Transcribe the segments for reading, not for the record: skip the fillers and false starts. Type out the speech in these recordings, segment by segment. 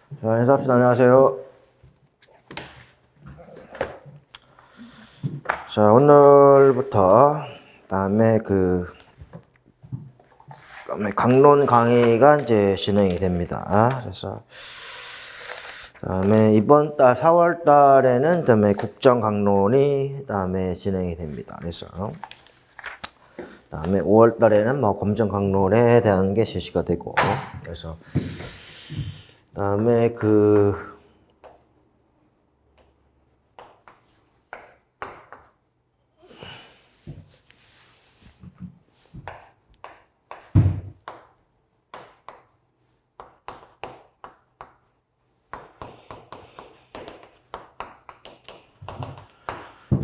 자, 인사합시다. 안녕하세요. 자, 오늘부터 다음에 강론 강의가 이제 진행이 됩니다. 그래서 다음에 이번 달 4월 달에는 다음에 국정 강론이 다음에 진행이 됩니다. 그래서 다음에 5월 달에는 뭐 검정 강론에 대한 게 실시가 되고, 그래서 다음에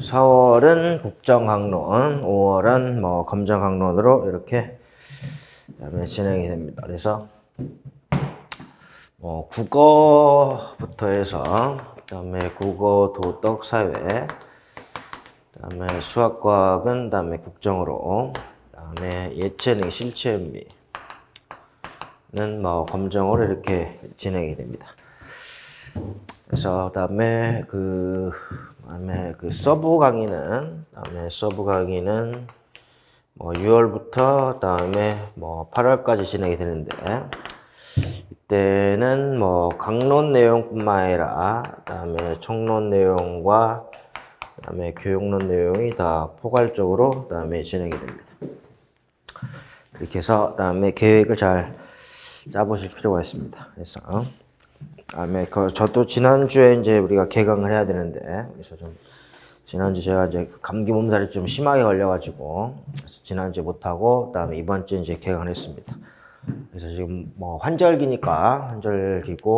사 4월은 국정 강론, 5월은 뭐 검정 강론으로 이렇게 그다음에 진행이 됩니다. 그래서 국어부터 해서 그다음에 국어, 도덕, 사회, 그다음에 수학과학은 다음에 국정으로, 그다음에 예체능, 실체연미는 뭐 검정으로 이렇게 진행이 됩니다. 그래서 다음에 서브 강의는 뭐 6월부터 다음에 뭐 8월까지 진행이 되는데, 이때는 뭐 강론 내용뿐만 아니라 그다음에 총론 내용과 그다음에 교육론 내용이 다 포괄적으로 그다음에 진행이 됩니다. 그렇게 해서 그다음에 계획을 잘 짜보실 필요가 있습니다. 그래서 다음에 저도 지난주에 이제 우리가 개강을 해야 되는데, 그래서 좀 지난주 제가 이제 감기 몸살이 좀 심하게 걸려가지고 그래서 지난주에 못하고 그다음에 이번 주에 이제 개강을 했습니다. 그래서 지금 뭐 환절기고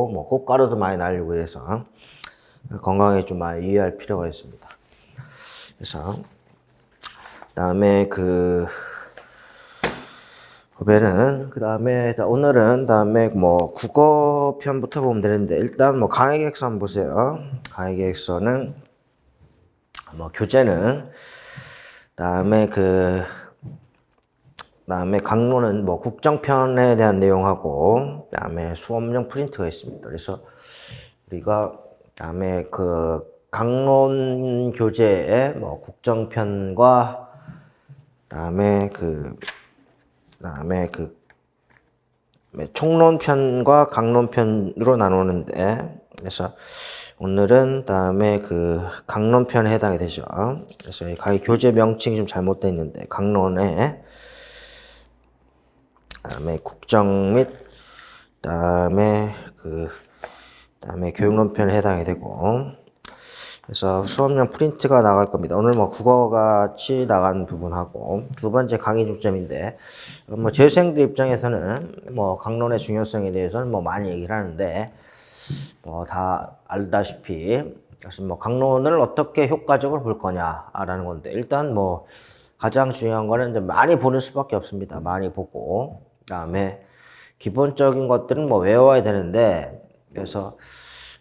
뭐 꽃가루도 많이 날리고 해서 건강에 좀 많이 유의할 필요가 있습니다. 그래서 그다음에 오늘은 다음에 뭐 국어 편부터 보면 되는데, 일단 뭐 강의 계획서 한번 보세요. 강의 계획서는 뭐 교재는 다음에 강론은 뭐 국정편에 대한 내용하고 그다음에 수업용 프린트가 있습니다. 그래서 우리가 다음에 강론 교재에 뭐 국정편과 그다음에 총론편과 강론편으로 나누는데, 그래서 오늘은 다음에 강론편에 해당이 되죠. 그래서 강의 교재 명칭이 좀 잘못되어 있는데, 강론에 다음에 국정 및 다음에 교육론편에 해당이 되고, 그래서 수업용 프린트가 나갈 겁니다. 오늘 뭐 국어같이 나간 부분하고, 두 번째 강의 중점인데, 뭐 재수생들 입장에서는 뭐 강론의 중요성에 대해서는 뭐 많이 얘기를 하는데, 뭐 다 알다시피, 그래서 뭐 강론을 어떻게 효과적으로 볼 거냐라는 건데, 일단 뭐 가장 중요한 거는 이제 많이 보는 수밖에 없습니다. 많이 보고, 그다음에 기본적인 것들은 뭐 외워야 되는데, 그래서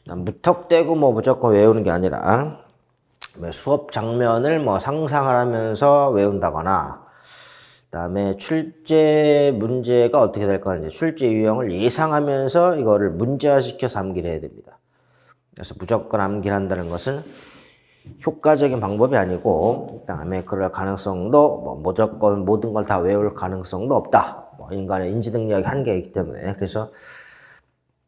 무턱대고 뭐 무조건 외우는 게 아니라 수업 장면을 뭐 상상을 하면서 외운다거나, 그다음에 출제 문제가 어떻게 될 거냐, 출제 유형을 예상하면서 이거를 문제화시켜서 암기를 해야 됩니다. 그래서 무조건 암기를 한다는 것은 효과적인 방법이 아니고, 그다음에 그럴 가능성도 뭐 무조건 모든 걸 다 외울 가능성도 없다. 뭐 인간의 인지 능력이 한계가 있기 때문에. 그래서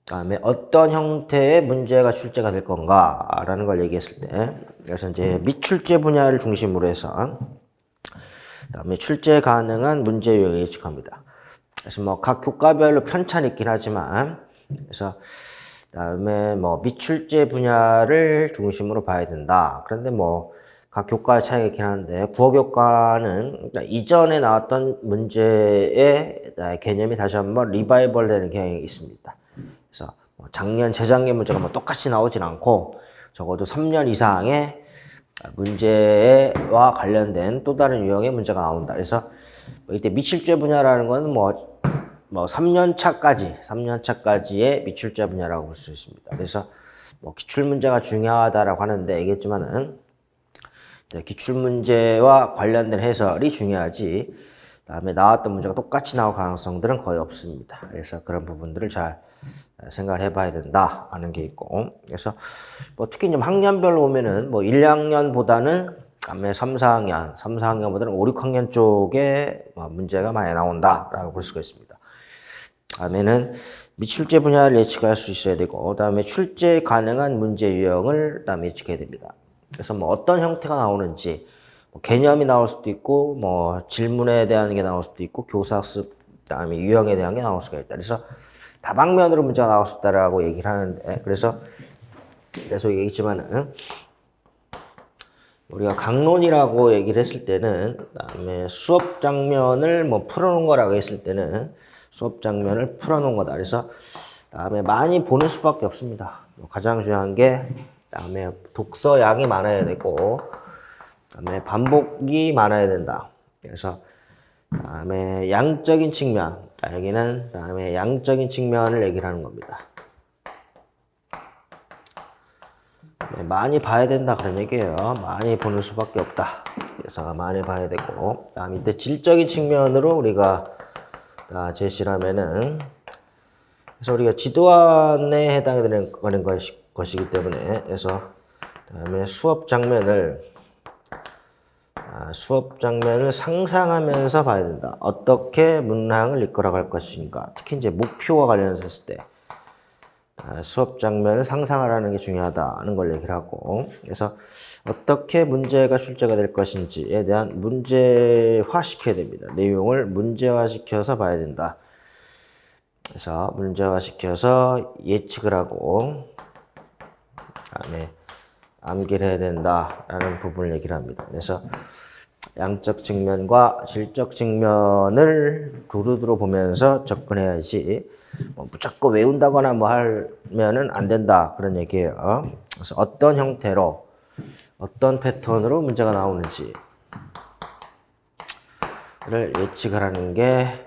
다음에 어떤 형태의 문제가 출제가 될 건가라는 걸 얘기했을 때, 그래서 이제 미출제 분야를 중심으로 해서 그다음에 출제 가능한 문제 유형을 예측합니다. 그래서 뭐 각 교과별로 편차는 있긴 하지만, 그래서 그다음에 뭐 미출제 분야를 중심으로 봐야 된다. 그런데 뭐 각 교과의 차이가 있긴 한데, 국어교과는 이전에 나왔던 문제의 개념이 다시 한번 리바이벌 되는 경향이 있습니다. 그래서 작년, 재작년 문제가 뭐 똑같이 나오진 않고, 적어도 3년 이상의 문제와 관련된 또 다른 유형의 문제가 나온다. 그래서 이때 미출제 분야라는 건 뭐 3년 차까지의 미출제 분야라고 볼 수 있습니다. 그래서 뭐 기출 문제가 중요하다라고 하는데, 얘기했지만은 기출 문제와 관련된 해설이 중요하지, 그다음에 나왔던 문제가 똑같이 나올 가능성들은 거의 없습니다. 그래서 그런 부분들을 잘 생각을 해봐야 된다 하는 게 있고, 그래서 뭐 특히 좀 학년별로 보면은 뭐 1, 2학년보다는 다음에 3, 4학년보다는 5, 6학년 쪽에 문제가 많이 나온다라고 볼 수가 있습니다. 다음에는 미출제 분야를 예측할 수 있어야 되고, 그다음에 출제 가능한 문제 유형을 그다음에 예측해야 됩니다. 그래서 뭐 어떤 형태가 나오는지, 뭐 개념이 나올 수도 있고, 뭐 질문에 대한 게 나올 수도 있고, 교사학습 그다음에 유형에 대한 게 나올 수가 있다. 그래서 다방면으로 문제가 나올 수 있다라고 얘기를 하는데, 그래서 계속 얘기했지만은 우리가 강론이라고 얘기를 했을 때는, 그다음에 수업 장면을 뭐 풀어놓은 거라고 했을 때는 수업 장면을 풀어놓은 거다. 그래서 다음에 많이 보는 수밖에 없습니다. 가장 중요한 게 다음에 독서 양이 많아야 되고, 다음에 반복이 많아야 된다. 그래서 다음에 양적인 측면, 여기는 다음에 양적인 측면을 얘기를 하는 겁니다. 많이 봐야 된다 그런 얘기예요. 많이 보는 수밖에 없다. 그래서 많이 봐야 되고, 다음 밑에 질적인 측면으로 우리가 제시를 하면은, 그래서 우리가 지도안에 해당이 되는 것이기 때문에, 그래서 다음에 수업 장면을 상상하면서 봐야 된다. 어떻게 문항을 이끌어갈 것인가. 특히 이제 목표와 관련했을 때 수업 장면을 상상하라는 게 중요하다는 걸 얘기를 하고, 그래서 어떻게 문제가 출제가 될 것인지에 대한 문제화 시켜야 됩니다. 내용을 문제화 시켜서 봐야 된다. 그래서 문제화 시켜서 예측을 하고, 그다음에 암기를 해야 된다라는 부분을 얘기를 합니다. 그래서 양적 측면과 질적 측면을 두루두루 보면서 접근해야지, 뭐 무조건 외운다거나 뭐 하면은 안 된다 그런 얘기예요. 그래서 어떤 형태로, 어떤 패턴으로 문제가 나오는지를 예측을 하는 게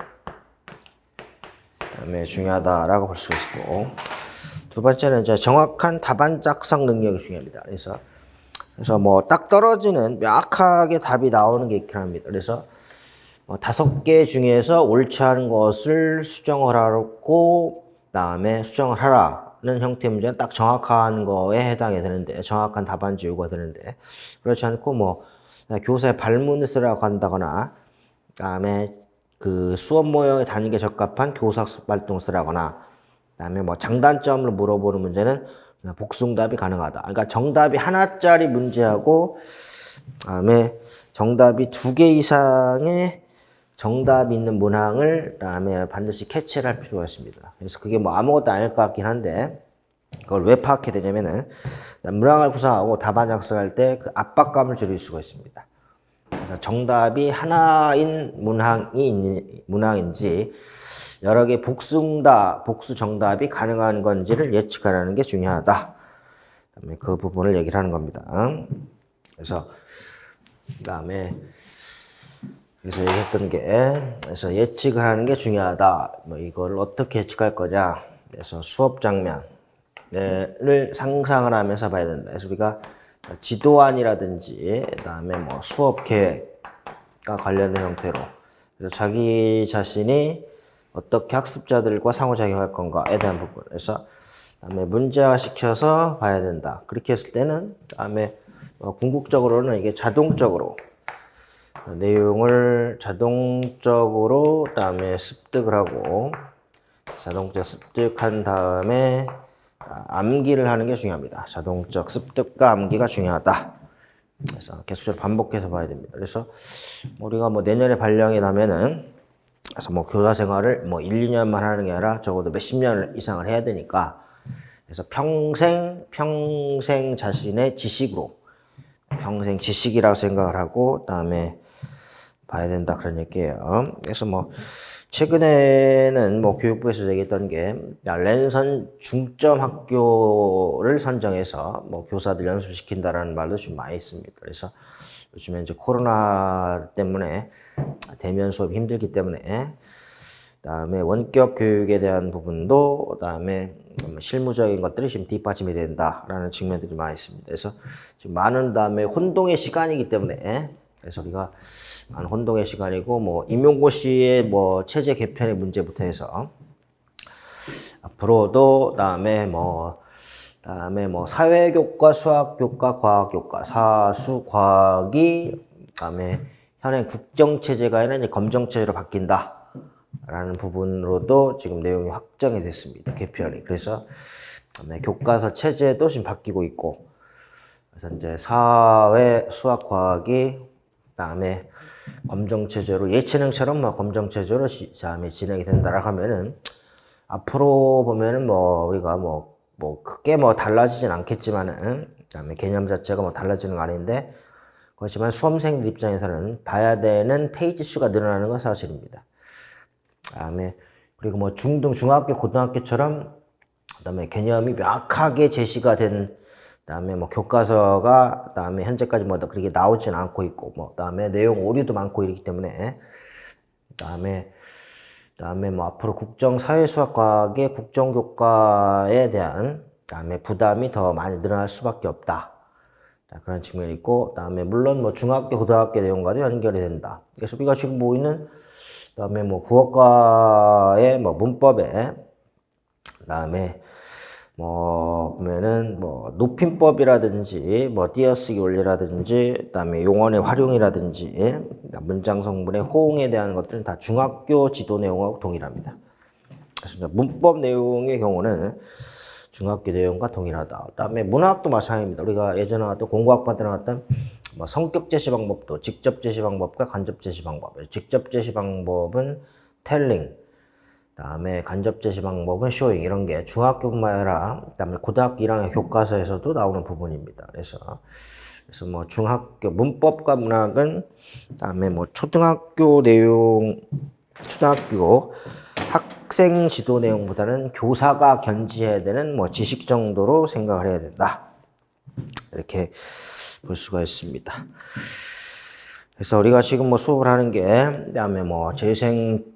그다음에 중요하다라고 볼 수가 있고, 두 번째는 이제 정확한 답안 작성 능력이 중요합니다. 그래서 뭐 딱 떨어지는 명확하게 답이 나오는 게 있긴 합니다. 그래서 5개 중에서 옳지 않은 것을 수정을 하고, 그다음에 수정을 하라는 형태의 문제는 딱 정확한 거에 해당이 되는데, 정확한 답안지 요구가 되는데, 그렇지 않고 뭐 교사의 발문을 쓰라고 한다거나, 그다음에 그 수업 모형의 단위에 적합한 교사학습 활동을 쓰라거나, 그다음에 뭐 장단점을 물어보는 문제는 복수응답이 가능하다. 그러니까 정답이 하나짜리 문제하고, 그다음에 정답이 2개 이상의 정답이 있는 문항을 그다음에 반드시 캐치를 할 필요가 있습니다. 그래서 그게 뭐 아무것도 아닐 것 같긴 한데, 그걸 왜 파악해야 되냐면은 문항을 구성하고 답안 작성할 때 그 압박감을 줄일 수가 있습니다. 그래서 정답이 하나인 문항인지 여러 개 복수 정답이 가능한 건지를 예측하라는 게 중요하다. 그다음에 그 부분을 얘기를 하는 겁니다. 그래서 그래서 얘기했던 게, 그래서 예측을 하는 게 중요하다. 뭐 이걸 어떻게 예측할 거냐. 그래서 수업 장면을 상상을 하면서 봐야 된다. 그래서 우리가 지도안이라든지, 그다음에 뭐 수업 계획과 관련된 형태로, 그래서 자기 자신이 어떻게 학습자들과 상호작용할 건가에 대한 부분. 그래서 그다음에 문제화 시켜서 봐야 된다. 그렇게 했을 때는 그다음에 궁극적으로는 이게 자동적으로 내용을 자동적으로 그다음에 습득을 하고, 자동적 습득한 다음에 암기를 하는 게 중요합니다. 자동적 습득과 암기가 중요하다. 그래서 계속적으로 반복해서 봐야 됩니다. 그래서 우리가 뭐 내년에 발령이 나면은, 그래서 뭐 교사 생활을 뭐 1, 2년만 하는 게 아니라 적어도 몇십 년 이상을 해야 되니까, 그래서 평생 자신의 지식으로, 평생 지식이라고 생각을 하고 그다음에 봐야 된다 그런 얘기예요. 그래서 뭐 최근에는 뭐 교육부에서 얘기했던 게 랜선 중점 학교를 선정해서 뭐 교사들 연수시킨다라는 말도 좀 많이 있습니다. 그래서 요즘에 이제 코로나 때문에 대면 수업이 힘들기 때문에, 그다음에 원격 교육에 대한 부분도, 그다음에 실무적인 것들이 지금 뒷받침이 된다라는 측면들이 많이 있습니다. 그래서 지금 많은, 다음에 혼동의 시간이기 때문에, 그래서 우리가 혼동의 시간이고, 뭐 임용고시의 뭐 체제 개편의 문제부터 해서 앞으로도 다음에 뭐 사회교과, 수학교과, 과학교과, 사수, 과학이 다음에 현행 국정체제가 아니라 이제 검정체제로 바뀐다. 라는 부분으로도 지금 내용이 확정이 됐습니다. 개편이. 그래서 교과서 체제도 지금 바뀌고 있고, 그래서 이제 사회, 수학, 과학이 다음에 검정체제로 예체능처럼 뭐 검정체제로 다음에 진행이 된다라고 하면은 앞으로 보면은 뭐 우리가 뭐 크게 뭐 달라지진 않겠지만은 그다음에 개념 자체가 뭐 달라지는 건 아닌데 그렇지만 수험생들 입장에서는 봐야 되는 페이지 수가 늘어나는 건 사실입니다. 그다음에 그리고 뭐 중등 중학교 고등학교처럼 그다음에 개념이 명확하게 제시가 된 그다음에 뭐 교과서가 그다음에 현재까지 뭐 그렇게 나오진 않고 있고 뭐 그다음에 내용 오류도 많고 이렇기 때문에 그다음에 뭐 앞으로 국정 사회수학과학의 국정교과에 대한 그다음에 부담이 더 많이 늘어날 수밖에 없다. 자, 그런 측면이 있고 그다음에 물론 뭐 중학교 고등학교 내용과도 연결이 된다. 그래서 우리가 지금 보이는 그다음에 뭐 국어과의 뭐 문법에 그다음에 뭐 보면은 뭐 높임법이라든지 뭐 띄어쓰기 원리라든지 그다음에 용언의 활용이라든지 문장 성분의 호응에 대한 것들은 다 중학교 지도 내용하고 동일합니다. 그래서 문법 내용의 경우는 중학교 내용과 동일하다. 그다음에 문학도 마찬가지입니다. 우리가 예전에 나왔던 공부학번 때 나왔던 뭐 성격 제시 방법도 직접 제시 방법과 간접 제시 방법. 직접 제시 방법은 텔링. 그다음에 간접 제시 방법은 쇼잉 이런 게 중학교뿐만 아니라 그다음에 고등학교 1학년 교과서에서도 나오는 부분입니다. 그래서 뭐 중학교 문법과 문학은 그다음에 뭐 초등학교 학생 지도 내용보다는 교사가 견지해야 되는 뭐 지식 정도로 생각을 해야 된다. 이렇게 볼 수가 있습니다. 그래서 우리가 지금 뭐 수업을 하는 게 그다음에 뭐 재수생들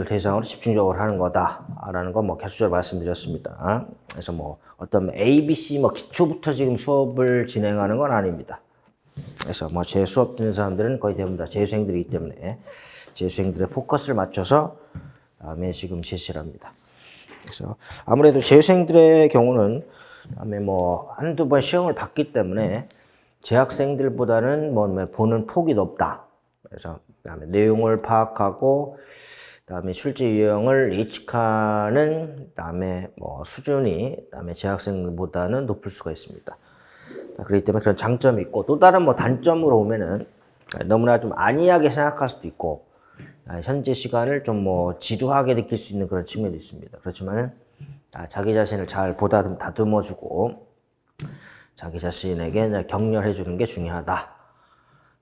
대상으로 집중적으로 하는 거다라는 거 뭐 개수적으로 말씀드렸습니다. 그래서 뭐 어떤 ABC 뭐 기초부터 지금 수업을 진행하는 건 아닙니다. 그래서 뭐 제 수업 듣는 사람들은 거의 대부분 다 재수생들이기 때문에 재수생들의 포커스를 맞춰서 다음에 지금 제시를 합니다. 그래서 아무래도 재수생들의 경우는 다음에 뭐 한두 번 시험을 봤기 때문에 재학생들보다는 뭐 보는 폭이 높다. 그래서 그다음에 내용을 파악하고 그다음에 실제 유형을 예측하는 그다음에 뭐 수준이 그다음에 재학생보다는 높을 수가 있습니다. 그렇기 때문에 그런 장점이 있고 또 다른 뭐 단점으로 보면은 너무나 좀 안이하게 생각할 수도 있고 현재 시간을 좀 뭐 지루하게 느낄 수 있는 그런 측면도 있습니다. 그렇지만은 자기 자신을 잘 다듬어주고 자기 자신에게 격려해 주는 게 중요하다.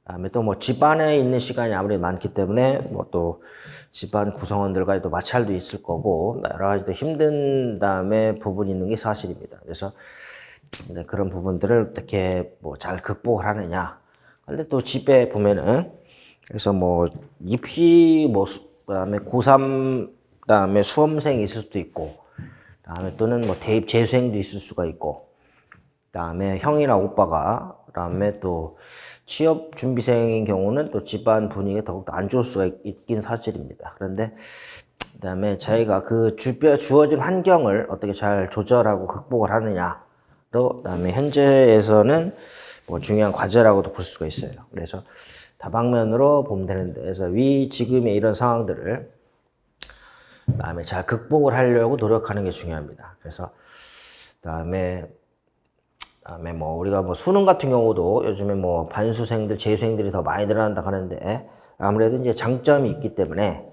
다음에 또 뭐 집안에 있는 시간이 아무래도 많기 때문에 뭐 또 집안 구성원들과의 또 마찰도 있을 거고 여러 가지 또 힘든 다음에 부분이 있는 게 사실입니다. 그래서 그런 부분들을 어떻게 뭐 잘 극복을 하느냐. 근데 또 집에 보면은 그래서 뭐 입시 뭐 그다음에 고3 그다음에 수험생이 있을 수도 있고 그다음에 또는 뭐 대입 재수생도 있을 수가 있고 그다음에 형이나 오빠가 그다음에 또 취업 준비생인 경우는 또 집안 분위기가 더욱더 안 좋을 수가 있긴 사실입니다. 그런데 그다음에 자기가 그 주어진 환경을 어떻게 잘 조절하고 극복을 하느냐로 그다음에 현재에서는 뭐 중요한 과제라고도 볼 수가 있어요. 그래서 다방면으로 보면 되는데 그래서 지금의 이런 상황들을 그다음에 잘 극복을 하려고 노력하는 게 중요합니다. 그래서 그다음에 뭐 우리가 뭐 수능 같은 경우도 요즘에 뭐 반수생들, 재수생들이 더 많이 늘어난다 하는데 아무래도 이제 장점이 있기 때문에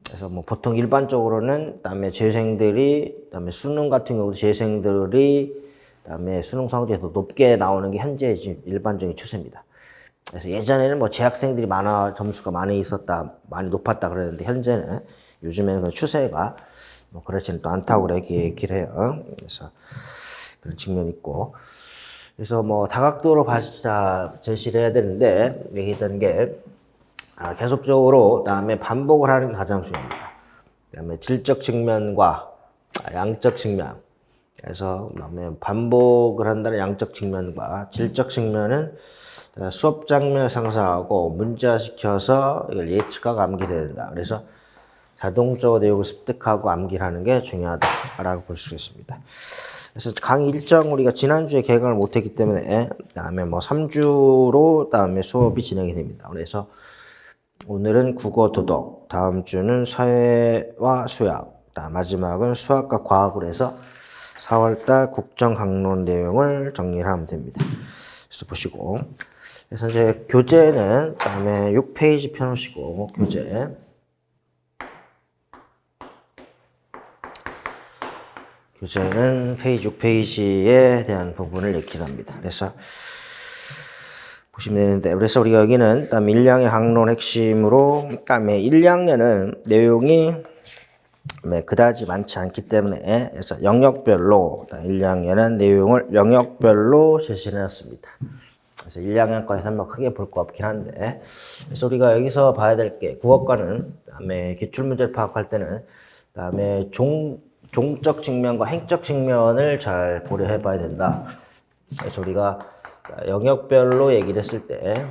그래서 뭐 보통 일반적으로는 그다음에 재수생들이 그다음에 수능 같은 경우도 재수생들이 그다음에 수능 성적이 더 높게 나오는 게 현재 지금 일반적인 추세입니다. 그래서 예전에는 뭐 재학생들이 점수가 많이 높았다 그랬는데 현재는 요즘에는 그 추세가 뭐 그렇지는 또 않다고 그렇게 얘기를 해요. 그래서 그런 측면이 있고. 그래서 뭐 다각도로 제시를 해야 되는데 얘기했던 게 계속적으로 그다음에 반복을 하는 게 가장 중요합니다. 그다음에 질적 측면과 양적 측면. 그래서 그다음에 반복을 한다는 양적 측면과 질적 측면은 수업 장면을 상상하고 문자시켜서 이걸 예측하고 암기해야 된다. 그래서 자동적으로 내용을 습득하고 암기를 하는 게 중요하다라고 볼 수 있습니다. 그래서 강의 일정 우리가 지난주에 개강을 못했기 때문에 다음에 뭐 3주로 다음에 수업이 진행이 됩니다. 그래서 오늘은 국어 도덕, 다음 주는 사회와 수학, 마지막은 수학과 과학으로 해서 4월달 국정 강론 내용을 정리를 하면 됩니다. 그래서 보시고, 그래서 이제 교재는 다음에 6페이지 펴놓으시고 교재는 페이지 6페이지에 대한 부분을 읽기로 합니다. 그래서 보시면 되는데, 그래서 우리가 여기는 다음 1학년 강론 핵심으로 다음에 1, 2학년은 내용이 그다지 많지 않기 때문에 그래서 영역별로 1, 2학년은 내용을 영역별로 제시를 해놨습니다. 그래서 1, 2학년 거에서 뭐 크게 볼 거 없긴 한데, 그래서 우리가 여기서 봐야 될 게 국어과는 다음에 기출문제를 파악할 때는 다음에 종적 측면과 행적 측면을 잘 고려해 봐야 된다. 그래서 우리가 영역별로 얘기를 했을 때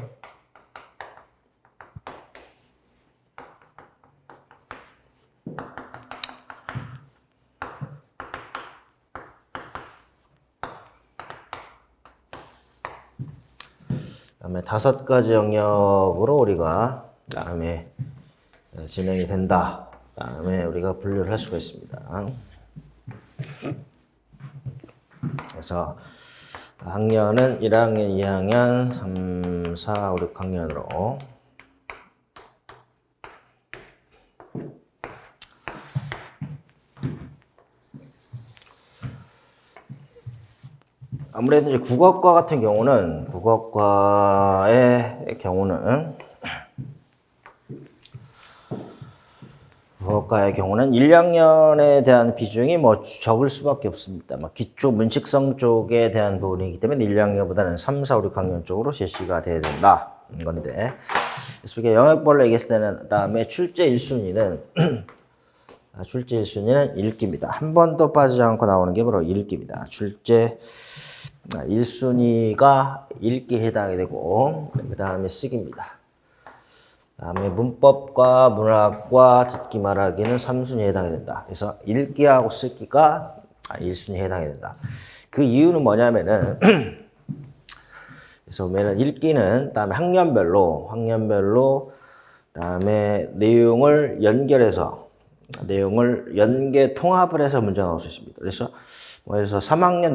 다음에 5가지 영역으로 우리가 다음에 진행이 된다. 다음에 우리가 분류를 할 수가 있습니다. 그래서 학년은 1학년, 2학년, 3, 4, 5, 6학년으로 아무래도 이제 국어과 같은 경우는 국어과의 경우는 1, 2학년에 대한 비중이 뭐 적을 수밖에 없습니다. 기초 문식성 쪽에 대한 부분이기 때문에 1, 2학년보다는 3, 4, 5, 6학년 쪽으로 제시가 돼야 된다. 건데, 그래서 이게 영역별로 얘기했을 때는 다음에 출제 1순위는 읽기입니다. 한 번도 빠지지 않고 나오는 게 바로 읽기입니다. 출제 1순위가 읽기에 해당이 되고, 그 다음에 쓰기입니다. 다음에 문법과 문학과 듣기 말하기는 3순위에 해당이 된다. 그래서 읽기하고 쓰기가 1순위에 해당이 된다. 그 이유는 뭐냐면은 그래서 보면은 읽기는 다음에 학년별로 다음에 내용을 연계 통합을 해서 문제가 나올 수 있습니다. 그래서 3학년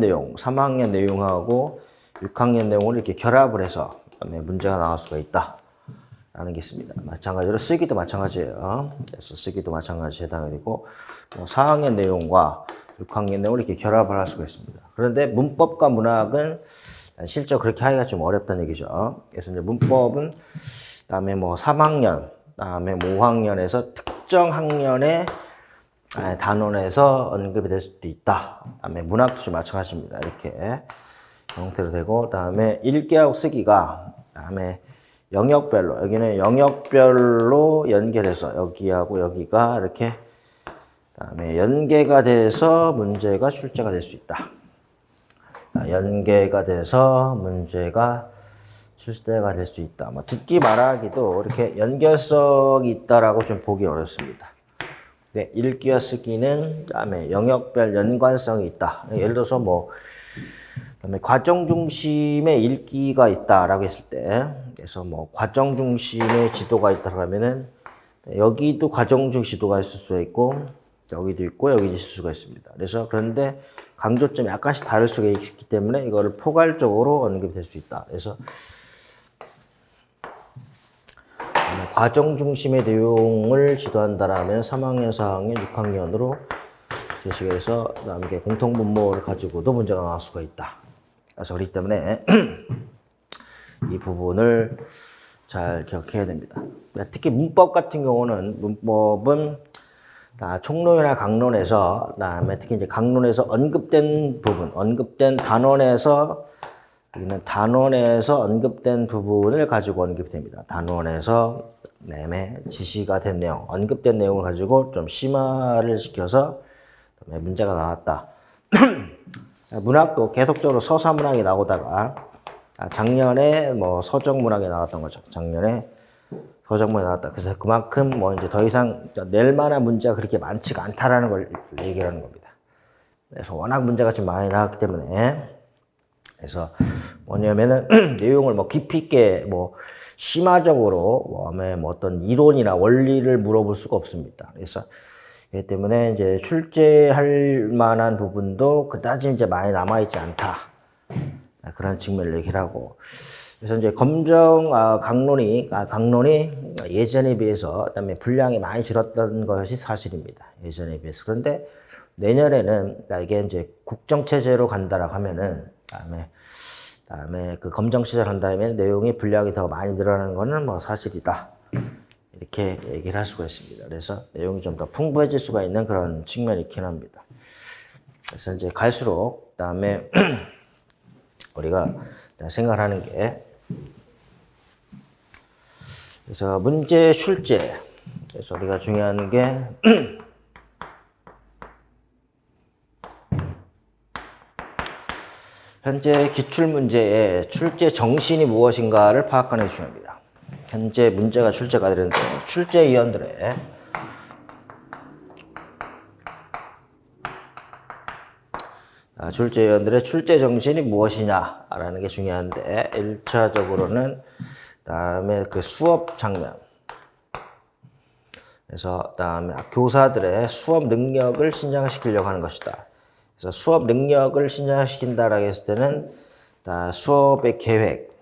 내용하고 6학년 내용을 이렇게 결합을 해서 문제가 나올 수가 있다. 라는 게 있습니다. 마찬가지로 쓰기도 마찬가지예요. 그래서 쓰기도 마찬가지 해당이 되고 4학년 내용과 6학년 내용을 이렇게 결합을 할 수가 있습니다. 그런데 문법과 문학은 실제 그렇게 하기가 좀 어렵다는 얘기죠. 그래서 이제 문법은 다음에 3학년, 다음에 5학년에서 특정 학년의 단원에서 언급이 될 수도 있다. 다음에 문학도 좀 마찬가지입니다. 이렇게 형태로 되고, 다음에 읽기하고 쓰기가 다음에 영역별로, 여기는 영역별로 연결해서 여기하고 여기가 이렇게 다음에 연계가 돼서 문제가 출제가 될 수 있다. 연계가 돼서 문제가 출제가 될 수 있다. 듣기 말하기도 이렇게 연결성이 있다라고 좀 보기 어렵습니다. 네, 읽기와 쓰기는 다음에 영역별 연관성이 있다. 예를 들어서 그다음에 과정 중심의 읽기가 있다라고 했을 때, 그래서 과정 중심의 지도가 있다고 하면은 여기도 과정 중심 지도가 있을 수가 있고 여기도 있고 여기도 있을 수가 있습니다. 그래서 그런데 강조점이 약간씩 다를 수가 있기 때문에 이거를 포괄적으로 언급이 될 수 있다. 그래서 과정 중심의 내용을 지도한다라면 3학년, 4학년, 6학년으로 제시가 해서 그다음에 공통분모를 가지고도 문제가 나올 수가 있다. 그래서 그렇기 때문에 이 부분을 잘 기억해야 됩니다. 특히 문법 같은 경우는 문법은 총론이나 강론에서 그다음에 특히 이제 강론에서 언급된 부분, 언급된 단원에서 우리는 단원에서 언급된 부분을 가지고 언급됩니다. 단원에서 지시가 된 내용, 언급된 내용을 가지고 좀 심화를 시켜서 문제가 나왔다. 문학도 계속적으로 서사문학이 나오다가 작년에 서적문학이 나왔던 거죠. 작년에 서적문에 나왔다. 그래서 그만큼 뭐 이제 더 이상 낼 만한 문제가 그렇게 많지가 않다라는 걸 얘기하는 겁니다. 그래서 워낙 문제가 좀 많이 나왔기 때문에 그래서 뭐냐면은 내용을 뭐 깊이 있게 뭐 심화적으로 뭐 어떤 이론이나 원리를 물어볼 수가 없습니다. 그래서 그렇기 때문에 이제 출제할 만한 부분도 그다지 이제 많이 남아있지 않다. 그런 측면을 얘기를 하고. 그래서 이제 강론이 예전에 비해서 그다음에 분량이 많이 줄었던 것이 사실입니다. 예전에 비해서. 그런데 내년에는 이게 이제 국정체제로 간다라고 하면은 그다음에 그 검정체제로 한다면 내용이 분량이 더 많이 늘어나는 것은 뭐 사실이다. 이렇게 얘기를 할 수가 있습니다. 그래서 내용이 좀 더 풍부해질 수가 있는 그런 측면이 있긴 합니다. 그래서 이제 갈수록 그다음에 우리가 생각하는 게 그래서 문제 출제. 그래서 우리가 중요한 게 현재 기출문제의 출제 정신이 무엇인가를 파악하는 게 중요합니다. 현재 문제가 출제가 되는데 출제위원들의 출제 정신이 무엇이냐라는 게 중요한데 1차적으로는 그다음에 그 수업 장면 그래서 그다음에 교사들의 수업 능력을 신장시키려고 하는 것이다. 그래서 수업 능력을 신장시킨다라고 했을 때는 수업의 계획,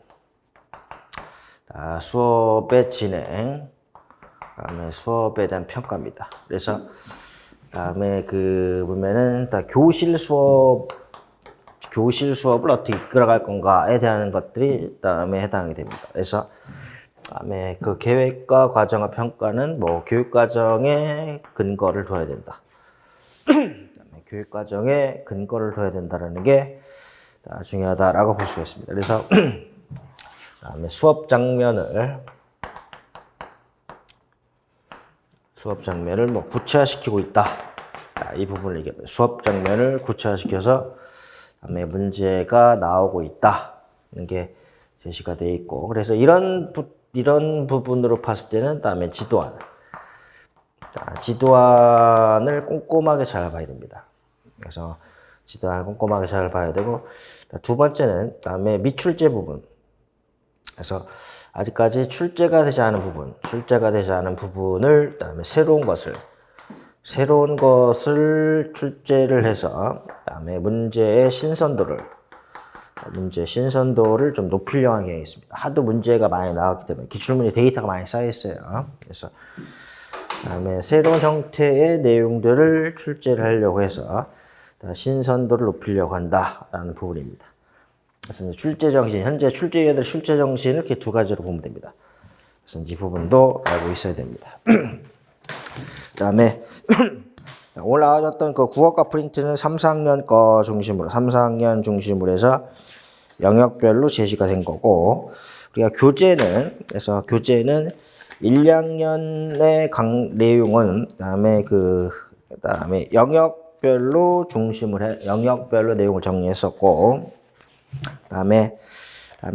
수업의 진행, 그다음에 수업에 대한 평가입니다. 그래서 그다음에 보면은 교실 수업을 어떻게 이끌어갈 건가에 대한 것들이 그다음에 해당이 됩니다. 그래서 그다음에 그 계획과 과정과 평가는 뭐 교육 과정에 근거를 둬야 된다. 교육 과정에 근거를 둬야 된다는 게 중요하다라고 볼 수가 있습니다. 그래서 그다음에 수업 장면을 뭐 구체화시키고 있다. 이 부분을 얘기합니다. 수업 장면을 구체화시켜서 그다음에 문제가 나오고 있다는 게 제시가 되어 있고, 그래서 이런 부분으로 봤을 때는 그다음에 지도안을 꼼꼼하게 잘 봐야 됩니다. 그래서 지도안을 꼼꼼하게 잘 봐야 되고, 두 번째는 그다음에 미출제 부분. 그래서 아직까지 출제가 되지 않은 부분을 그다음에 새로운 것을 출제를 해서 그다음에 문제의 신선도를 좀 높이려고 하는 경향이 있습니다. 하도 문제가 많이 나왔기 때문에 기출문제 데이터가 많이 쌓여 있어요. 그래서 그다음에 새로운 형태의 내용들을 출제를 하려고 해서 신선도를 높이려고 한다라는 부분입니다. 그래서 출제 정신, 현재 출제위원들 출제 정신을 이렇게 두 가지로 보면 됩니다. 그래서 이 부분도 알고 있어야 됩니다. 그다음에 오늘 나와줬던 그 국어과 프린트는 3, 4학년 중심으로 해서 영역별로 제시가 된 거고, 우리가 교재는 1, 2학년의 내용은 그다음에 영역별로 내용을 정리했었고, 그다음에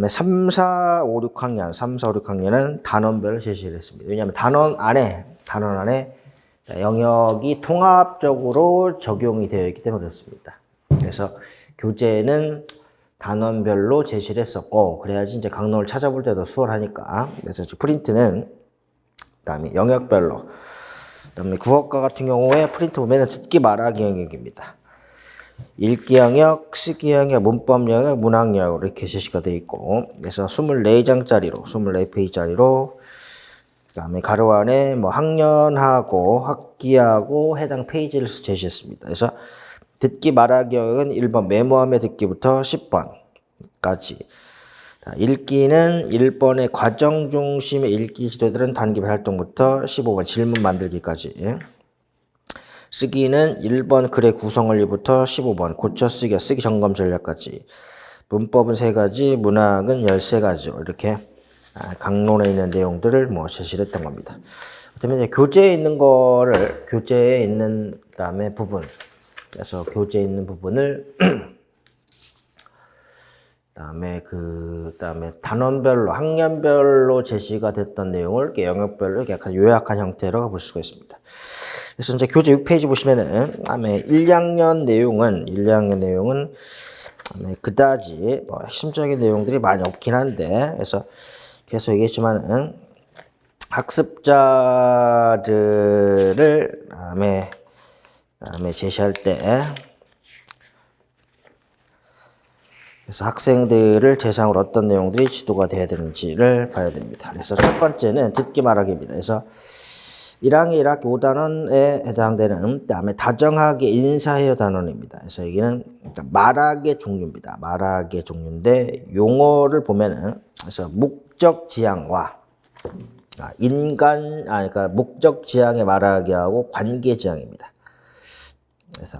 3, 4, 5, 6학년은 단원별로 제시를 했습니다. 왜냐하면 단원 안에 영역이 통합적으로 적용이 되어 있기 때문에 그렇습니다. 그래서 교재는 단원별로 제시를 했었고, 그래야지 이제 강론을 찾아볼 때도 수월하니까. 그래서 프린트는 그다음에 영역별로. 그다음에 국어과 같은 경우에 프린트 보면은 듣기 말하기 영역입니다. 읽기 영역, 쓰기 영역, 문법 영역, 문학 영역 이렇게 제시가 되어 있고, 그래서 24페이지짜리로 그다음에 가로 안에 뭐 학년하고 학기하고 해당 페이지를 제시했습니다. 그래서 듣기 말하기 영역은 1번 메모하며 듣기부터 10번까지. 읽기는 1번의 과정 중심의 읽기 지도들은 단계별 활동부터 15번 질문 만들기까지. 쓰기는 1번 글의 구성 원리부터 15번 고쳐 쓰기, 쓰기 점검 전략까지. 문법은 3가지, 문학은 13가지로 이렇게 강론에 있는 내용들을 뭐 제시를 했던 겁니다. 그다음에 이제 교재에 있는 그다음에 부분. 그래서 교재에 있는 부분을 그다음에 단원별로, 학년별로 제시가 됐던 내용을 이렇게 영역별로 약간 요약한 형태로 볼 수가 있습니다. 그래서 이제 교재 6페이지 보시면은, 1학년 내용은 그다지 뭐 핵심적인 내용들이 많이 없긴 한데, 그래서 계속 얘기했지만은, 학습자들을 다음에 제시할 때, 그래서 학생들을 대상으로 어떤 내용들이 지도가 돼야 되는지를 봐야 됩니다. 그래서 첫 번째는 듣기 말하기입니다. 그래서 1학기 1학기 5단원에 해당되는 다음에 다정하게 인사해요 단원입니다. 그래서 여기는 말하기의 종류입니다. 말하기의 종류인데 용어를 보면은 그래서 목적 지향과 그러니까 목적 지향의 말하기하고 관계 지향입니다. 그래서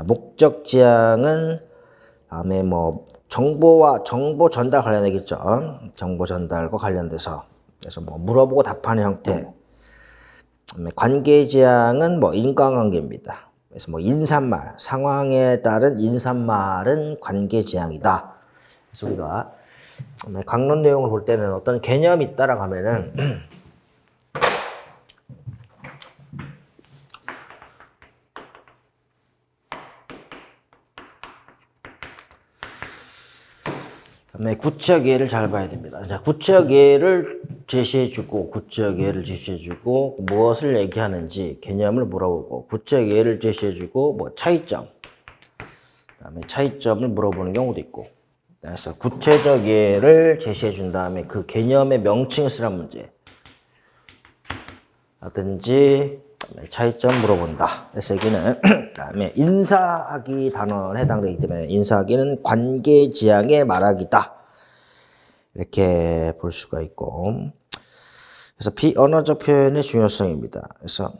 목적 지향은 다음에 뭐 정보 전달 관련되겠죠. 정보 전달과 관련돼서 그래서 뭐 물어보고 답하는 형태. 관계 지향은 뭐 인과관계입니다. 그래서 뭐 인사말, 상황에 따른 인사말은 관계 지향이다. 그래서 우리가 강론 내용을 볼 때는 어떤 개념이 있다라고 하면은 구체적 예를 잘 봐야 됩니다. 자, 구체적 예를 제시해주고, 무엇을 얘기하는지 개념을 물어보고, 구체적 예를 제시해주고, 뭐 차이점, 그다음에 차이점을 물어보는 경우도 있고, 그래서 구체적 예를 제시해준 다음에 그 개념의 명칭을 쓰란 문제, 라든지 차이점 물어본다. 그래서 여기는 그다음에 인사하기 단원에 해당되기 때문에 인사하기는 관계 지향의 말하기다. 이렇게 볼 수가 있고, 그래서 비언어적 표현의 중요성입니다. 그래서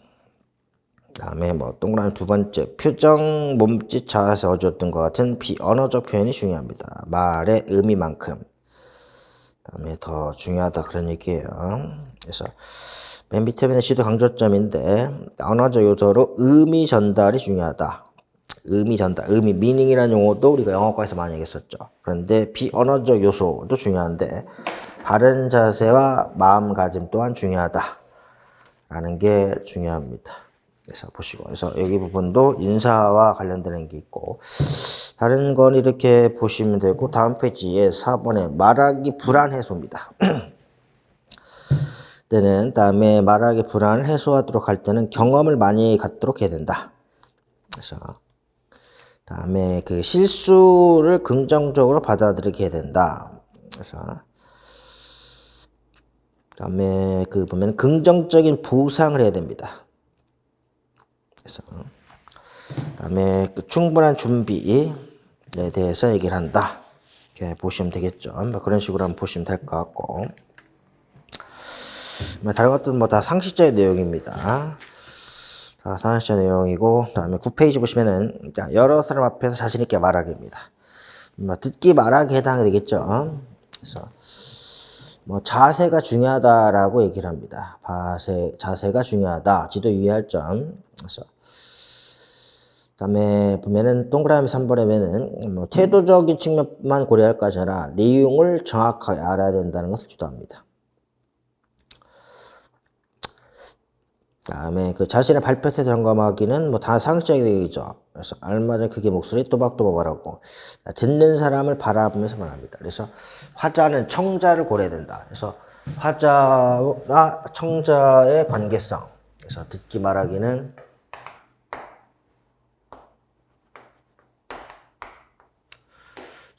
그다음에 뭐 동그라미 두 번째 표정, 몸짓, 자세, 어조 등과 같은 비언어적 표현이 중요합니다. 말의 의미만큼. 그다음에 더 중요하다 그런 얘기예요. 그래서 맨 밑에 보면 시도 강조점인데 언어적 요소로 의미 전달이 중요하다. 의미 전달, 의미, 미닝이라는 용어도 우리가 영어과에서 많이 얘기했었죠. 그런데 비언어적 요소도 중요한데 바른 자세와 마음가짐 또한 중요하다라는 게 중요합니다. 그래서 보시고, 그래서 여기 부분도 인사와 관련되는 게 있고, 다른 건 이렇게 보시면 되고, 다음 페이지에 4번에 말하기 불안 해소입니다. 때는 다음에 말하기 불안을 해소하도록 할 때는 경험을 많이 갖도록 해야 된다. 그래서 다음에 그 실수를 긍정적으로 받아들이게 해야 된다. 그래서 다음에 그 보면 긍정적인 보상을 해야 됩니다. 그래서 다음에 그 충분한 준비에 대해서 얘기를 한다. 이렇게 보시면 되겠죠. 그런 식으로 한번 보시면 될 것 같고. 다른 것들은 뭐 다 상식적인 내용입니다. 다 상식적 내용이고, 다음에 9페이지 보시면은, 자, 여러 사람 앞에서 자신있게 말하기입니다. 듣기 말하기 해당이 되겠죠. 그래서, 뭐, 자세가 중요하다라고 얘기를 합니다. 자세가 중요하다. 지도 유의할 점. 그래서, 다음에 보면은, 동그라미 3번에 보면은, 뭐, 태도적인 측면만 고려할 것이 아니라, 내용을 정확하게 알아야 된다는 것을 주도합니다. 다음에 그 자신의 발표태 점검하기는 뭐 다 상식적인 얘기죠. 그래서 알맞은 크기 목소리 또박또박 말하고 듣는 사람을 바라보면서 말합니다. 그래서 화자는 청자를 고려해야 된다. 그래서 화자와 청자의 관계성. 그래서 듣기 말하기는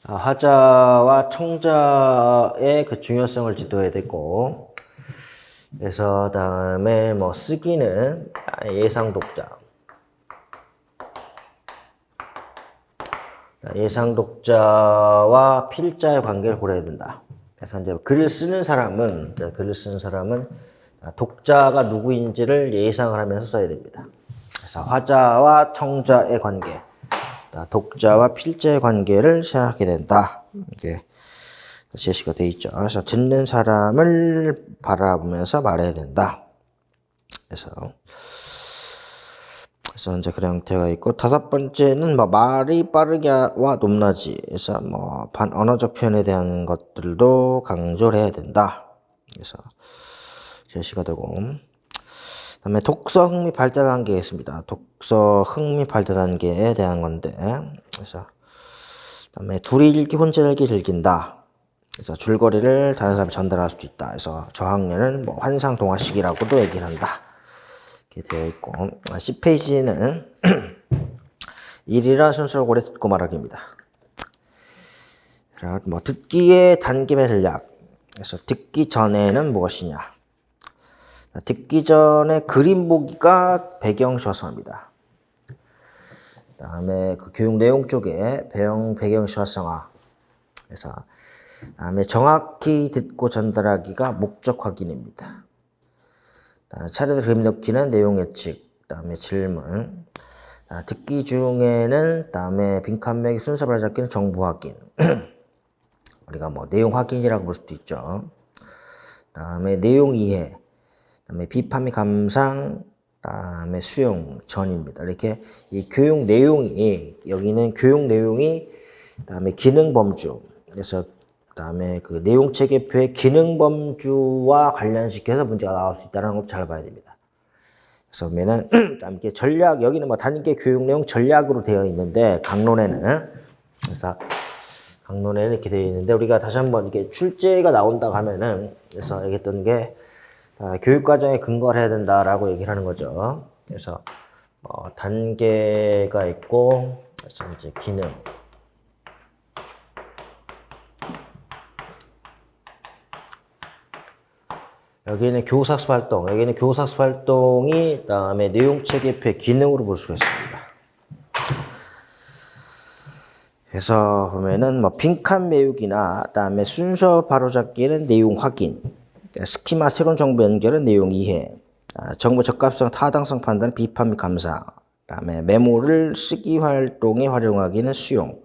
화자와 청자의 그 중요성을 지도해야 되고, 그래서 다음에 뭐 쓰기는 예상 독자. 예상 독자와 필자의 관계를 고려해야 된다. 그래서 이제 글을 쓰는 사람은 독자가 누구인지를 예상을 하면서 써야 됩니다. 그래서 화자와 청자의 관계, 독자와 필자의 관계를 생각하게 된다. 이게 제시가 되어 있죠. 그래서 듣는 사람을 바라보면서 말해야 된다. 그래서 그래서 이제 그런 형태가 있고, 다섯 번째는 뭐 말이 빠르게와 높낮이. 그래서 뭐 반언어적 표현에 대한 것들도 강조를 해야 된다. 그래서 제시가 되고, 그다음에 독서 흥미 발달 단계에 있습니다. 독서 흥미 발달 단계에 대한 건데, 그래서 그다음에 둘이 읽기 혼자 읽기 즐긴다. 그래서 줄거리를 다른 사람이 전달할 수도 있다. 그래서 저학년은 뭐 환상 동화식이라고도 얘기를 한다. 이렇게 되어 있고, 10페이지는 일이라 순서를 고려 듣고 말하기입니다. 뭐 듣기의 단계의 전략. 그래서 듣기 전에는 무엇이냐? 듣기 전에 그림 보기가 배경 시화성입니다. 그다음에 그 교육 내용 쪽에 배경 시화성화. 그래서 그다음에 정확히 듣고 전달하기가 목적 확인입니다. 차례대로 그림 넣기는 내용 예측. 그다음에 질문. 듣기 중에는 그다음에 빈칸 매기 순서 발잡기는 정보 확인. 우리가 뭐 내용 확인이라고 볼 수도 있죠. 그다음에 내용 이해. 그다음에 비판 및 감상. 그다음에 수용 전입니다. 이렇게 이 교육 내용이 여기는 교육 내용이 그다음에 기능 범주. 그래서 그다음에 그 내용 체계표의 기능 범주와 관련시켜서 문제가 나올 수 있다는 것도 잘 봐야 됩니다. 그래서 보면은 이렇게 전략 여기는 뭐 단계 교육 내용 전략으로 되어 있는데 강론에는 그래서 강론에는 이렇게 되어 있는데 우리가 다시 한번 이렇게 출제가 나온다고 하면은 그래서 얘기했던 게 교육 과정에 근거를 해야 된다라고 얘기를 하는 거죠. 그래서 단계가 있고 그래서 이제 기능. 여기는 교사학습 활동, 여기는 교사학습 활동이 그다음에 내용 체계표의 기능으로 볼 수가 있습니다. 그래서 보면은 뭐 빈칸 메우기나 그다음에 순서 바로잡기는 내용 확인, 스키마 새로운 정보 연결은 내용 이해, 정보 적합성 타당성 판단 비판 및 감상, 그다음에 메모를 쓰기 활동에 활용하기는 수용.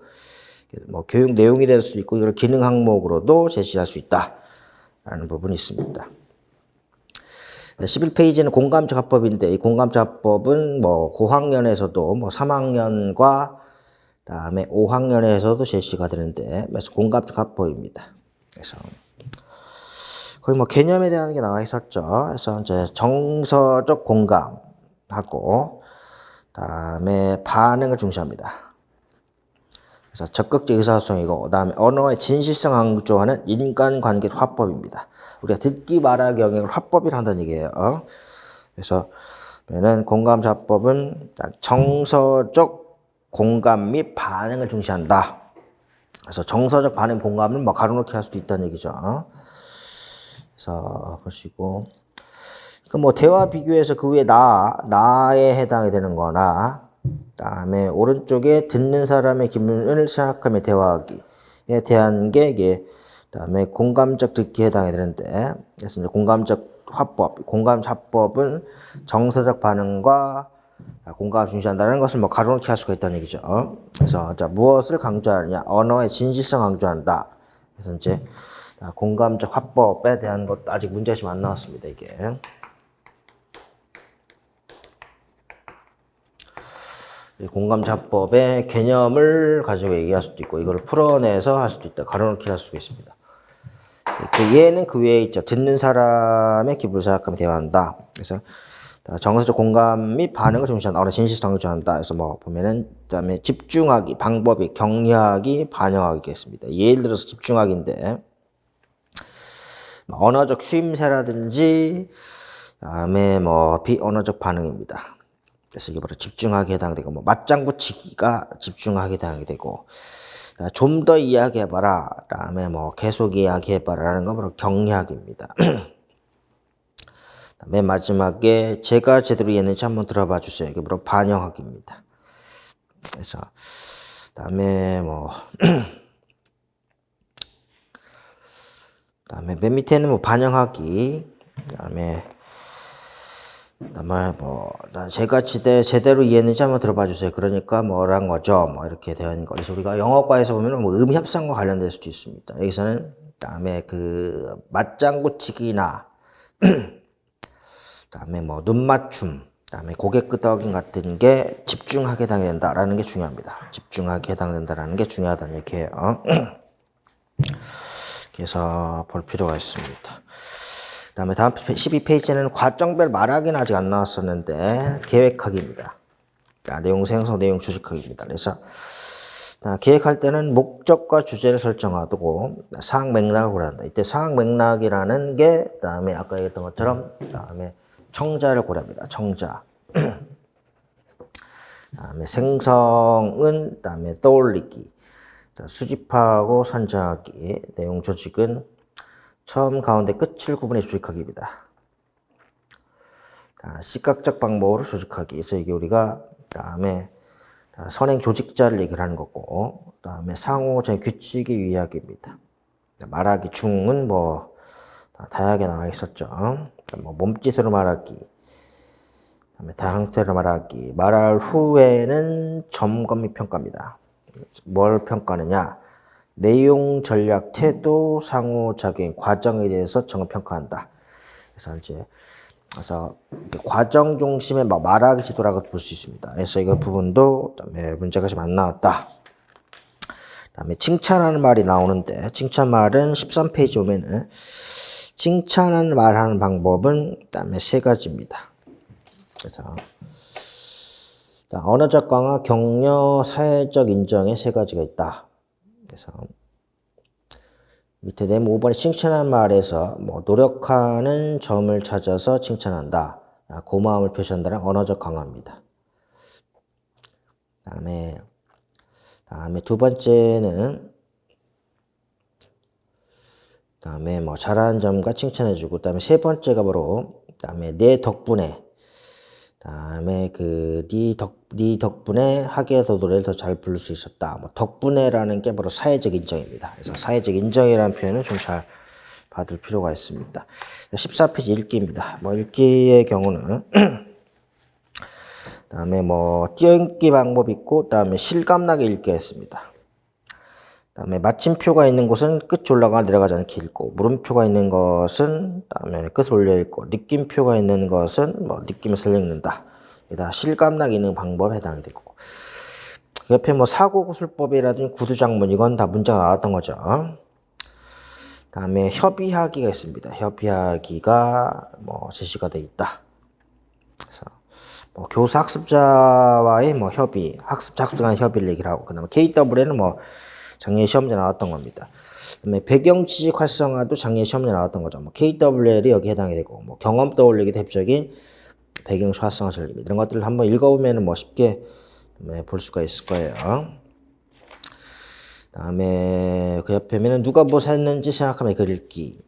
뭐 교육 내용이 될 수 있고 이걸 기능 항목으로도 제시할 수 있다라는 부분이 있습니다. 11페이지는 공감적 화법인데 이 공감적 화법은 뭐 고학년에서도 뭐 3학년과 그다음에 5학년에서도 제시가 되는데 그래서 공감적 화법입니다. 그래서 거기 뭐 개념에 대한 게 나와 있었죠. 그래서 이제 정서적 공감하고 그다음에 반응을 중시합니다. 그래서 적극적 의사소통이고 그다음에 언어의 진실성 강조하는 인간관계 화법입니다. 우리가 듣기 말하기 영역을 화법이라 한다는 얘기예요. 그래서 공감 화법은 정서적 공감 및 반응을 중시한다. 그래서 정서적 반응 공감을 뭐 가로놓기 할 수도 있다는 얘기죠. 그래서 보시고 뭐 대화 비교해서 그 위에 나에 해당이 되는 거나 그다음에 오른쪽에 듣는 사람의 기분을 생각하며 대화하기에 대한 게 이게 그다음에 공감적 듣기에 해당이 되는데 그래서 이제 공감적 화법은 정서적 반응과 공감을 중시한다는 것을 뭐 가로놓기 할 수가 있다는 얘기죠. 그래서 자 무엇을 강조하느냐 언어의 진실성 강조한다. 그래서 이제 공감적 화법에 대한 것도 아직 문제가 안 나왔습니다. 이게. 공감자법의 개념을 가지고 얘기할 수도 있고 이걸 풀어내서 할 수도 있다. 가로놓기 할 수가 있습니다. 얘는 그 위에 있죠. 듣는 사람의 기분을 생각하며 대화한다. 그래서 정서적 공감 및 반응을 중시한다. 언어 진실성을 중시한다. 그래서 뭐 보면은 그다음에 집중하기, 방법이 경리하기, 반영하기겠습니다. 예를 들어서 집중하기인데 언어적 추임새라든지 그다음에 뭐 비언어적 반응입니다. 그래서 이게 바로 집중하게 해당되고 뭐 맞장 붙이기가 집중하게 해당이 되고 좀 더 이야기해봐라 그다음에 뭐 계속 이야기해봐라라는 건 바로 경리하기입니다. 맨 마지막에 제가 제대로 이해했는지 한번 들어봐 주세요. 이게 바로 반영하기입니다. 그래서 그다음에 뭐 그다음에 맨 밑에는 뭐 반영하기 그다음에 뭐 제가 제대로 이해했는지 한번 들어봐 주세요. 그러니까 뭐란 거죠. 뭐 이렇게 되어 있는 거. 그래서 우리가 영어과에서 보면 뭐 음이 협상과 관련될 수도 있습니다. 여기서는 그다음에 그 맞장구 치기나 그다음에 뭐 눈 맞춤, 그다음에 고개 끄덕임 같은 게 집중하게 해당된다라는 게 중요합니다. 집중하게 해당된다라는 게 중요하다는 얘기예요. 그래서 볼 필요가 있습니다. 그다음에 다음 12페이지는 과정별 말하기는 아직 안 나왔었는데 계획하기입니다. 내용 생성, 내용 조직하기입니다. 그래서 계획할 때는 목적과 주제를 설정하고 상황 맥락을 고려한다. 이때 상황 맥락이라는 게 그다음에 아까 얘기했던 것처럼 그다음에 청자를 고려합니다. 청자. 그다음에 생성은 그다음에 떠올리기. 수집하고 선정하기. 내용 조직은 처음, 가운데, 끝을 구분해 조직하기입니다. 시각적 방법으로 조직하기. 그래서 이게 우리가 그다음에 선행 조직자를 얘기를 하는 거고, 그다음에 상호작용 규칙에 유의하기입니다. 말하기 중은 뭐 다양하게 나와 있었죠. 뭐 몸짓으로 말하기, 그다음에 다양한 형태로 말하기. 말할 후에는 점검 및 평가입니다. 뭘 평가하느냐? 내용, 전략, 태도, 상호작용, 과정에 대해서 점검 평가한다. 그래서 과정 중심의 말하기 지도라고 볼 수 있습니다. 그래서 이 부분도 문제가 좀 안 나왔다. 그다음에 칭찬하는 말이 나오는데 칭찬 말은 13페이지 오면은 칭찬하는 말하는 방법은 그다음에 3가지입니다. 그래서 언어적 강화, 격려, 사회적 인정의 3가지가 있다. 그래서 밑에 네모 5번에 칭찬하는 말에서 뭐 노력하는 점을 찾아서 칭찬한다. 고마움을 표시한다는 언어적 강화입니다. 다음에 2번째는 그다음에 뭐 잘하는 점과 칭찬해주고, 그다음에 3번째가 바로 그다음에 내 덕분에, 그다음에 네 덕분에 학예에서 노래를 더 잘 부를 수 있었다. 뭐 덕분에라는 게 바로 사회적 인정입니다. 그래서 사회적 인정이라는 표현을 좀 잘 받을 필요가 있습니다. 14페이지 읽기입니다. 뭐 읽기의 경우는 그다음에 뭐 띄어읽기 방법 있고, 그다음에 실감나게 읽기가 있습니다. 그다음에 마침표가 있는 곳은 끝이 올라가 내려가지 않게 읽고, 물음표가 있는 것은 그다음에 끝을 올려 읽고, 느낌표가 있는 것은 뭐 느낌을 살려 읽는다. 다 실감나게 읽는 방법에 해당되고, 옆에 뭐 사고구술법이라든지 구두장문, 이건 다 문제가 나왔던 거죠. 그다음에 협의하기가 있습니다. 협의하기가 뭐 제시가 돼 있다. 그래서 뭐 교사 학습자와의 뭐 협의, 학습자 간의 협의를 얘기를 하고, 그다음에 KW에는 뭐 작년 시험제 나왔던 겁니다. 그다음에 배경 지식 활성화도 작년 시험제 나왔던 거죠. 뭐 KWL이 여기 해당이 되고, 뭐 경험 떠올리기 대표적인 배경 활성화 전략, 이런 것들을 한번 읽어보면 뭐 쉽게 볼 수가 있을 거예요. 그다음에 그 옆에는 누가 무엇을 했는지 생각하며 글 읽기.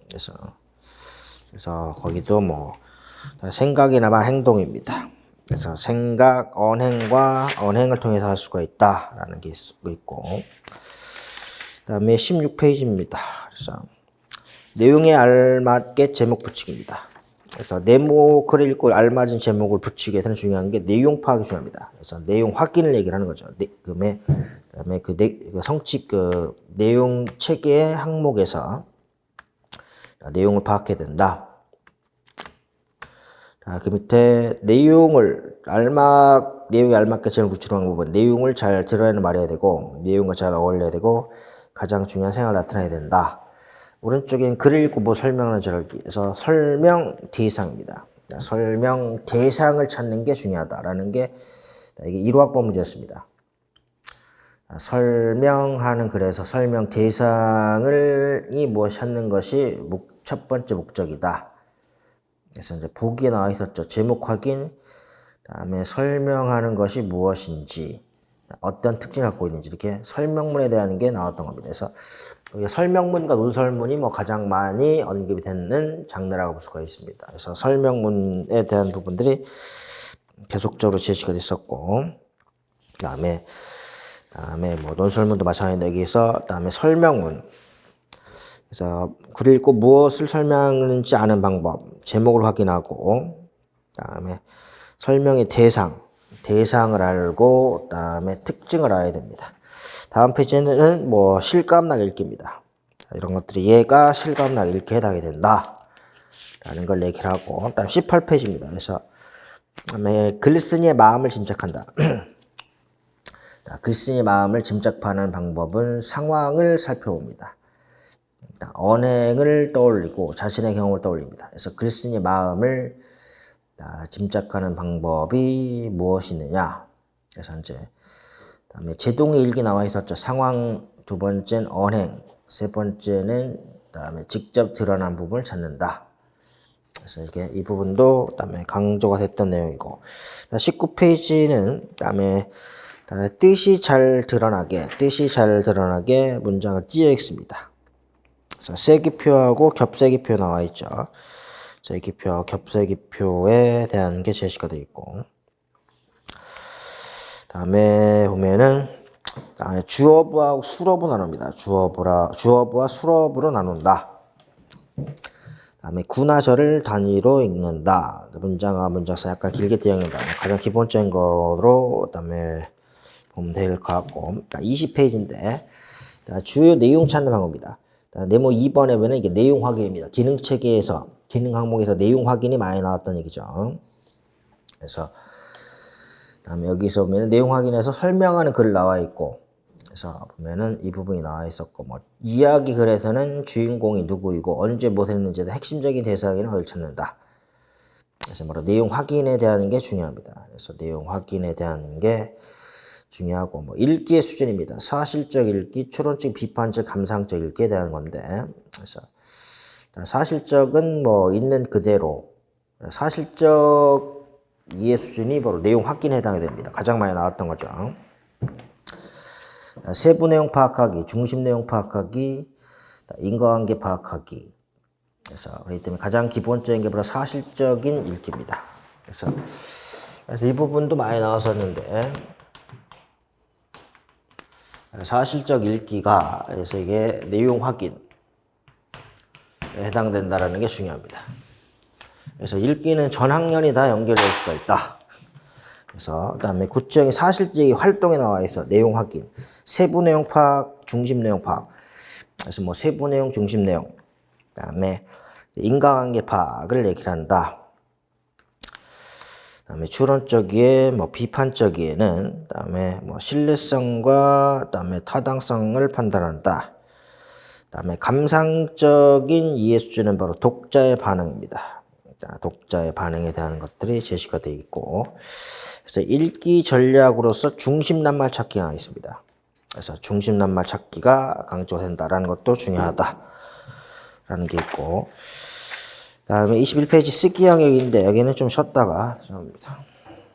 그래서 거기도 뭐 생각이나 말, 행동입니다. 그래서 생각, 언행을 통해서 할 수가 있다라는 게 있고, 그다음에 16페이지입니다. 그래서 내용에 알맞게 제목 붙이기입니다. 그래서 네모 글 읽고 알맞은 제목을 붙이기 위해서는 중요한 게 내용 파악이 중요합니다. 그래서 내용 확인을 얘기를 하는 거죠. 그다음에 성취 내용 체계의 항목에서 내용을 파악해야 된다. 그 밑에 내용에 알맞게 제목을 붙이는 부분, 내용을 잘 드러내는 말해야 되고, 내용과 잘 어울려야 되고, 가장 중요한 생각을 나타내야 된다. 오른쪽엔 글을 읽고 뭐 설명하는 절기에서 설명 대상입니다. 설명 대상을 찾는 게 중요하다라는 게 이게 1호학번 문제였습니다. 설명하는 글에서 설명 대상을 무엇 찾는 것이 첫 번째 목적이다. 그래서 이제 보기에 나와 있었죠. 제목 확인, 그다음에 설명하는 것이 무엇인지, 어떤 특징을 갖고 있는지, 이렇게 설명문에 대한 게 나왔던 겁니다. 그래서 설명문과 논설문이 뭐 가장 많이 언급이 되는 장르라고 볼 수가 있습니다. 그래서 설명문에 대한 부분들이 계속적으로 제시가 됐었고, 그다음에 뭐 논설문도 마찬가지인데, 여기서 그다음에 설명문, 그래서 글 읽고 무엇을 설명하는지 아는 방법, 제목을 확인하고, 그다음에 설명의 대상을 알고, 그다음에 특징을 알아야 됩니다. 다음 페이지는 뭐 실감나게 읽기입니다. 이런 것들이 얘가 실감나게 읽기에 해당이 된다 라는 걸 얘기를 하고, 그다음 18페이지입니다. 그래서 그다음에 글쓴이의 마음을 짐작한다. 글쓴이의 마음을 짐작하는 방법은 상황을 살펴봅니다. 언행을 떠올리고 자신의 경험을 떠올립니다. 그래서 글쓴이의 마음을 짐작하는 방법이 무엇이느냐. 그래서 이제 그다음에 제동의 일기 나와 있었죠. 상황, 두 번째는 언행, 세 번째는 그다음에 직접 드러난 부분을 찾는다. 그래서 이게 이 부분도 그다음에 강조가 됐던 내용이고 19페이지는 그다음에 뜻이 잘 드러나게 문장을 띄어 있습니다. 그래서 세기표하고 겹세기표 나와 있죠. 세기표와 겹세기표에 대한 게 제시가 되어 있고 다음에 보면은 주어부하고 수어부 나눕니다. 주어부와 수어부로 나눈다. 다음에 구나절을 단위로 읽는다. 문장과 문장사 약간 길게 띄어있는다. 가장 기본적인 거로 그다음에 보면 될 것 같고 20페이지인데 주요 내용 찾는 방법입니다. 네모 2번에 보면 이게 내용 확인입니다. 기능 체계에서 기능 항목에서 내용 확인이 많이 나왔던 얘기죠. 그래서 다음에 여기서 보면 내용 확인해서 설명하는 글 나와 있고 그래서 보면은 이 부분이 나와 있었고 뭐 이야기 글에서는 주인공이 누구이고 언제 무엇을 했는지에 대한 핵심적인 대사기는 어딜 찾는다. 그래서 뭐라 내용 확인에 대한 게 중요합니다. 그래서 내용 확인에 대한 게 중요하고 뭐 읽기의 수준입니다. 사실적 읽기, 추론적, 비판적, 감상적 읽기에 대한 건데 그래서 사실적은 뭐 있는 그대로 사실적 이해 수준이 바로 내용 확인에 해당이 됩니다. 가장 많이 나왔던 거죠. 세부 내용 파악하기, 중심 내용 파악하기, 인과관계 파악하기. 그래서 그렇기 때문에 가장 기본적인 게 바로 사실적인 읽기입니다. 그래서 이 부분도 많이 나왔었는데 사실적 읽기가 그래서 이게 내용 확인에 해당된다라는 게 중요합니다. 그래서 읽기는 전 학년이 다 연결될 수가 있다. 그래서 그다음에 구체적인 사실적인 활동에 나와 있어 내용 확인, 세부 내용 파악, 중심 내용 파악. 그래서 뭐 세부 내용, 중심 내용, 그다음에 인과관계 파악을 얘기를 한다. 그다음에 추론적이에 뭐 비판적이에는 그다음에 뭐 신뢰성과 그다음에 타당성을 판단한다. 그다음에 감상적인 이해 수준은 바로 독자의 반응입니다. 독자의 반응에 대한 것들이 제시가 되어 있고 그래서 읽기 전략으로서 중심 낱말 찾기가 나와 있습니다. 그래서 중심 낱말 찾기가 강조된다라는 것도 중요하다라는 게 있고 그다음에 21페이지 쓰기 영역인데 여기는 좀 쉬었다가 죄송합니다.